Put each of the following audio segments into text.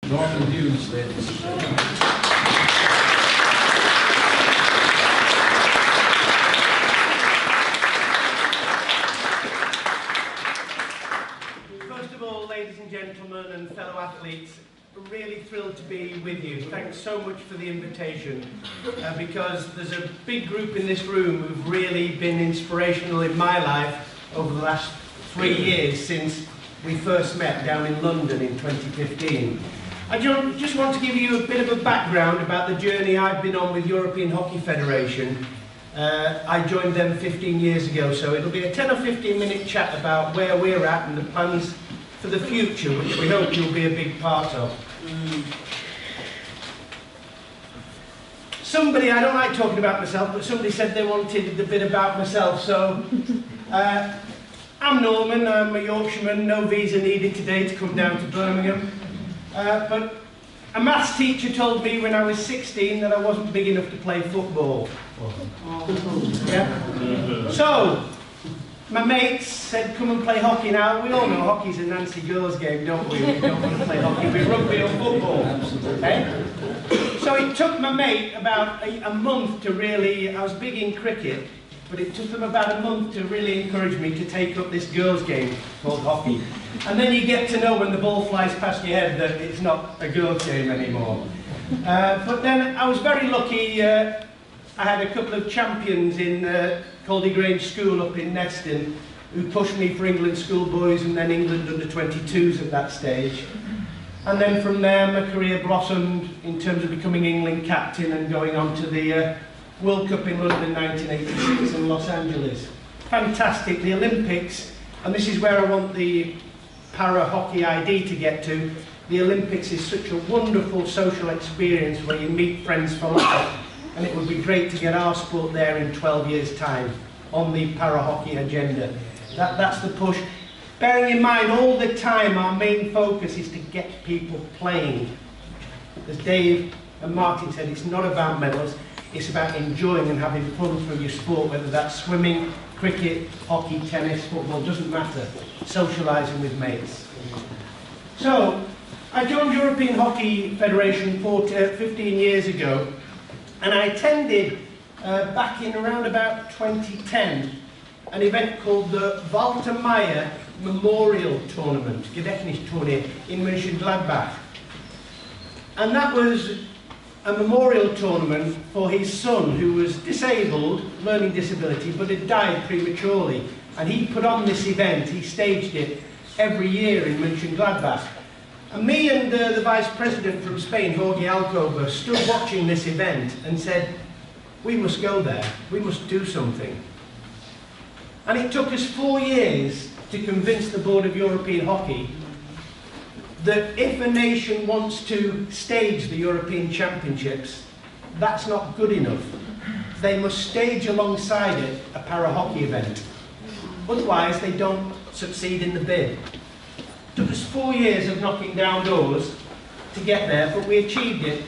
Norman Hughes, ladies and gentlemen. First of all, ladies and gentlemen and fellow athletes, really thrilled to be with you. Thanks so much for the invitation, because there's a big group in this room who've really been inspirational in my life over the last 3 years since we first met down in London in 2015. I just want to give you a bit of a background about the journey I've been on with European Hockey Federation. I joined them 15 years ago, so it'll be a 10 or 15 minute chat about where we're at and the plans for the future, which we hope you'll be a big part of. Somebody, I don't like talking about myself, but somebody said they wanted a bit about myself, so I'm Norman, I'm a Yorkshireman, no visa needed today to come down to Birmingham. But a maths teacher told me when I was 16 that I wasn't big enough to play football. Yeah? So, my mates said, come and play hockey now. We all know hockey's a Nancy girls game, don't we? We don't want to play hockey, we rugby or football. Okay? So it took my mate about a month to really, I was big in cricket, but it took them about a month to really encourage me to take up this girls game called hockey. And then you get to know when the ball flies past your head that it's not a girls game anymore. But then I was very lucky. I had a couple of champions in Caldy Grange School up in Neston who pushed me for England schoolboys and then England under 22s at that stage. And then from there my career blossomed in terms of becoming England captain and going on to the World Cup in London 1986 and Los Angeles. Fantastic, the Olympics, and this is where I want the para hockey ID to get to. The Olympics is such a wonderful social experience where you meet friends for life, and it would be great to get our sport there in 12 years' time on the para hockey agenda. That's the push. Bearing in mind all the time our main focus is to get people playing. As Dave and Martin said, it's not about medals, it's about enjoying and having fun through your sport, whether that's swimming, cricket, hockey, tennis, football, doesn't matter. Socialising with mates. So, I joined European Hockey Federation 15 years ago, and I attended back in around about 2010 an event called the Walter Meyer Memorial Tournament, Gedächtnisturnier in Mönchengladbach. And that was a memorial tournament for his son who was disabled, learning disability, but had died prematurely. And he put on this event, he staged it every year in Mönchengladbach. And me and the vice president from Spain, Jorge Alcoba, stood watching this event and said, we must go there, we must do something. And it took us 4 years to convince the Board of European Hockey that if a nation wants to stage the European Championships, that's not good enough. They must stage alongside it a para-hockey event. Otherwise, they don't succeed in the bid. It took us 4 years of knocking down doors to get there, but we achieved it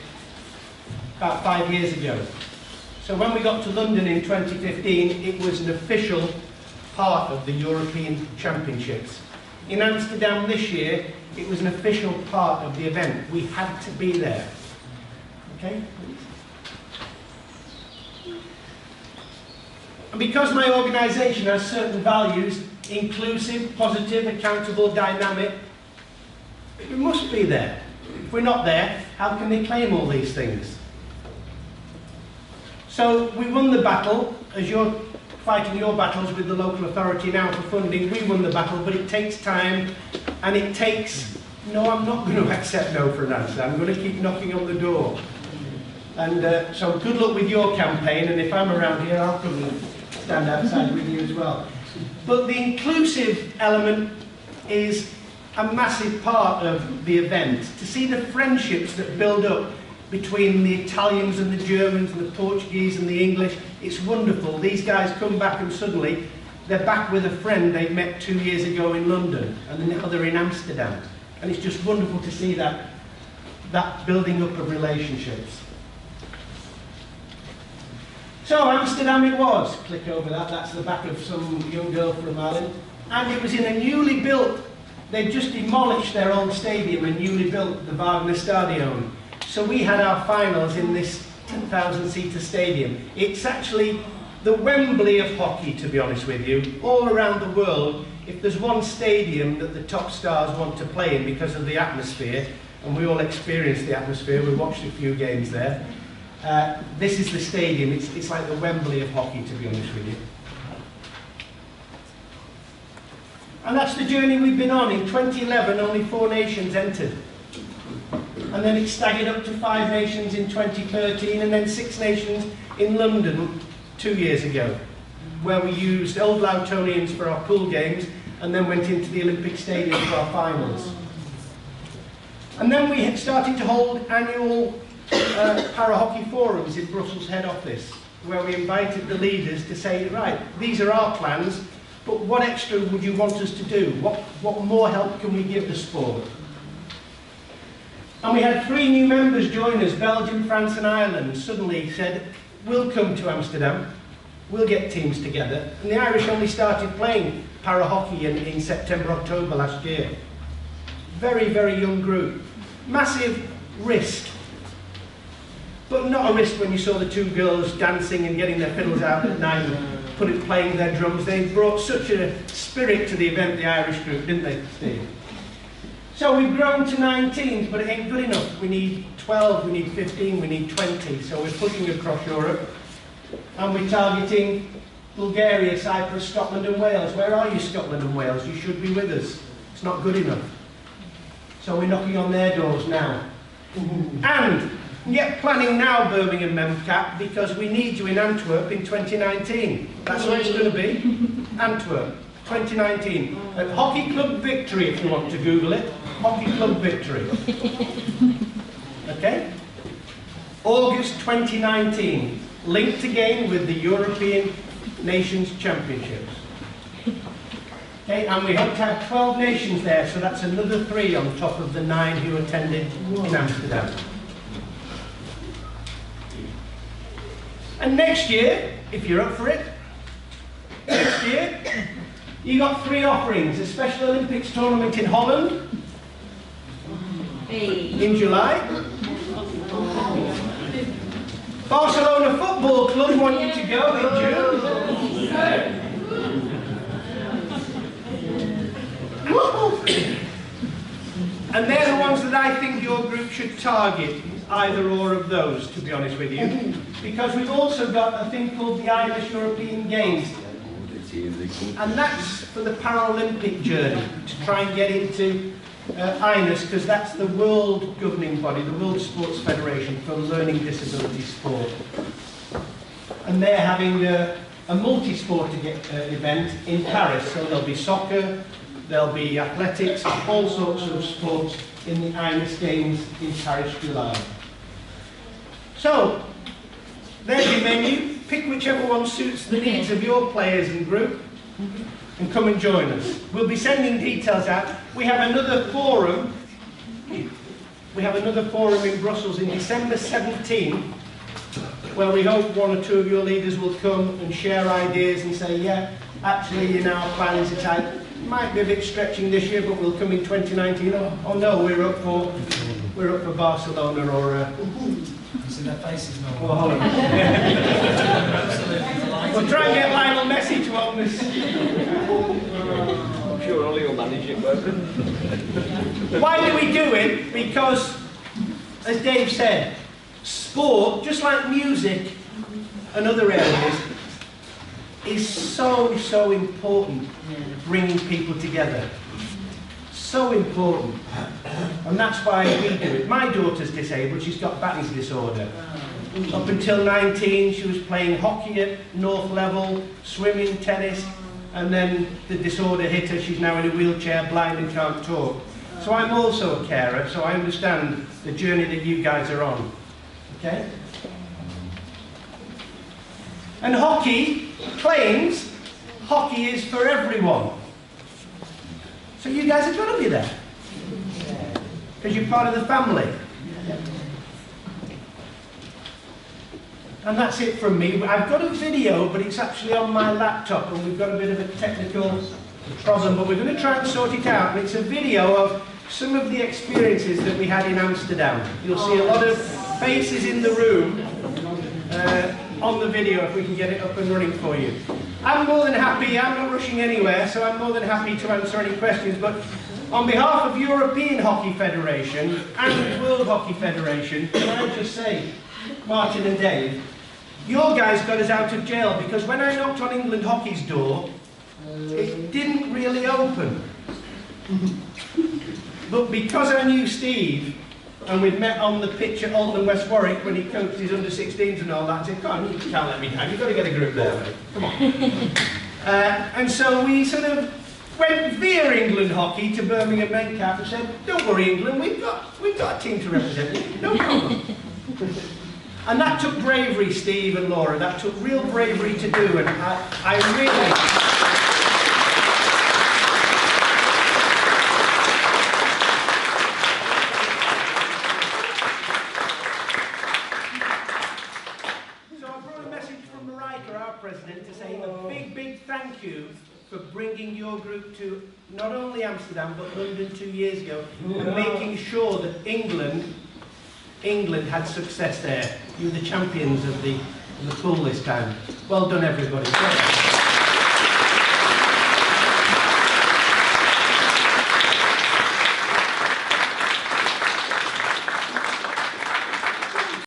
about 5 years ago. So when we got to London in 2015, it was an official part of the European Championships. In Amsterdam this year, it was an official part of the event. We had to be there. Okay? And because my organisation has certain values, inclusive, positive, accountable, dynamic, we must be there. If we're not there, how can they claim all these things? So we won the battle. As you're fighting your battles with the local authority now for funding, we won the battle, but it takes time, and it takes, no, I'm not going to accept no for an answer. I'm going to keep knocking on the door. And so good luck with your campaign, and if I'm around here, I'll come and stand outside with you as well. But the inclusive element is a massive part of the event. To see the friendships that build up between the Italians and the Germans and the Portuguese and the English, it's wonderful. These guys come back and suddenly they're back with a friend they met 2 years ago in London, and now they're in Amsterdam. And it's just wonderful to see that building up of relationships. So Amsterdam it was. Click over that. That's the back of some young girl from Ireland. And it was in a newly built they'd just demolished their old stadium and newly built the Wagner Stadion. So we had our finals in this 10,000-seater stadium. It's actually the Wembley of hockey, to be honest with you. All around the world, if there's one stadium that the top stars want to play in because of the atmosphere, and we all experienced the atmosphere, we watched a few games there, this is the stadium. It's like the Wembley of hockey, to be honest with you. And that's the journey we've been on. In 2011, only 4 nations entered. And then it staggered up to 5 nations in 2013, and then 6 nations in London 2 years ago, where we used Old Loudtonians for our pool games, and then went into the Olympic Stadium for our finals. And then we had started to hold annual para-hockey forums in Brussels head office, where we invited the leaders to say, right, these are our plans, but what extra would you want us to do? What more help can we give the sport? And we had 3 new members join us, Belgium, France and Ireland, suddenly said, we'll come to Amsterdam, we'll get teams together. And the Irish only started playing para-hockey in September, October last year. Very, very young group. Massive risk. But not a risk when you saw the 2 girls dancing and getting their fiddles out at night and playing their drums. They brought such a spirit to the event, the Irish group, didn't they, Steve? So we've grown to 19, but it ain't good enough. We need 12, we need 15, we need 20. So we're pushing across Europe. And we're targeting Bulgaria, Cyprus, Scotland and Wales. Where are you, Scotland and Wales? You should be with us. It's not good enough. So we're knocking on their doors now. And get planning now, Birmingham Mencap, because we need you in Antwerp in 2019. That's where it's going to be. Antwerp, 2019. At Hockey Club Victory, if you want to Google it. Hockey Club Victory. Okay? August 2019. Linked again with the European Nations Championships. Okay, and we hope to have 12 nations there, so that's another 3 on top of the 9 who attended in Amsterdam. And next year, if you're up for it, next year, you got 3 offerings. A Special Olympics tournament in Holland, in July. Barcelona Football Club want you to go in June. And they're the ones that I think your group should target, either or of those, to be honest with you. Because we've also got a thing called the Irish European Games. And that's for the Paralympic journey, to try and get into INUS, because that's the world governing body, the World Sports Federation for Learning Disability Sport. And they're having a multi-sport event in Paris, so there'll be soccer, there'll be athletics, all sorts of sports in the INUS Games in Paris, July. So, there's your menu. Pick whichever one suits the needs of your players and group, and come and join us. We'll be sending details out. We have another forum. We have another forum in Brussels in December 17, where we hope 1 or 2 of your leaders will come and share ideas and say, yeah, actually in our plans it might be a bit stretching this year, but we'll come in 2019. Oh no, we're up for Barcelona or See their faces now. or Holland. We'll try and get Lionel Messi to own this. I'm sure Ollie will manage it, won't he? Why do we do it? Because, as Dave said, sport, just like music and other areas, is so important, bringing people together. So important. And that's why we do it. My daughter's disabled, she's got Batty's disorder. Up until 19, she was playing hockey at North level, swimming, tennis, and then the disorder hit her. She's now in a wheelchair, blind and can't talk. So I'm also a carer, so I understand the journey that you guys are on. Okay? And hockey claims hockey is for everyone. So you guys have got to be there. Because you're part of the family. And that's it from me. I've got a video, but it's actually on my laptop, and we've got a bit of a technical problem, but we're going to try and sort it out. And it's a video of some of the experiences that we had in Amsterdam. You'll see a lot of faces in the room on the video if we can get it up and running for you. I'm more than happy, I'm not rushing anywhere, so I'm more than happy to answer any questions, but on behalf of European Hockey Federation and World Hockey Federation, can I just say, Martin and Dave, your guys got us out of jail because when I knocked on England Hockey's door, it didn't really open. But because I knew Steve, and we'd met on the pitch at Oldham West Warwick when he coached his under-16s and all that, I said, come on, you can't let me down, you've got to get a group there, mate. Come on. And so we sort of went via England Hockey to Midland Mencaps and said, don't worry England, we've got a team to represent you, no problem. And that took bravery, Steve and Laura, that took real bravery to do, and I really... President, to say a big thank you for bringing your group to not only Amsterdam but London 2 years ago and making sure that England had success there. You were the champions of the pool this time. Well done everybody.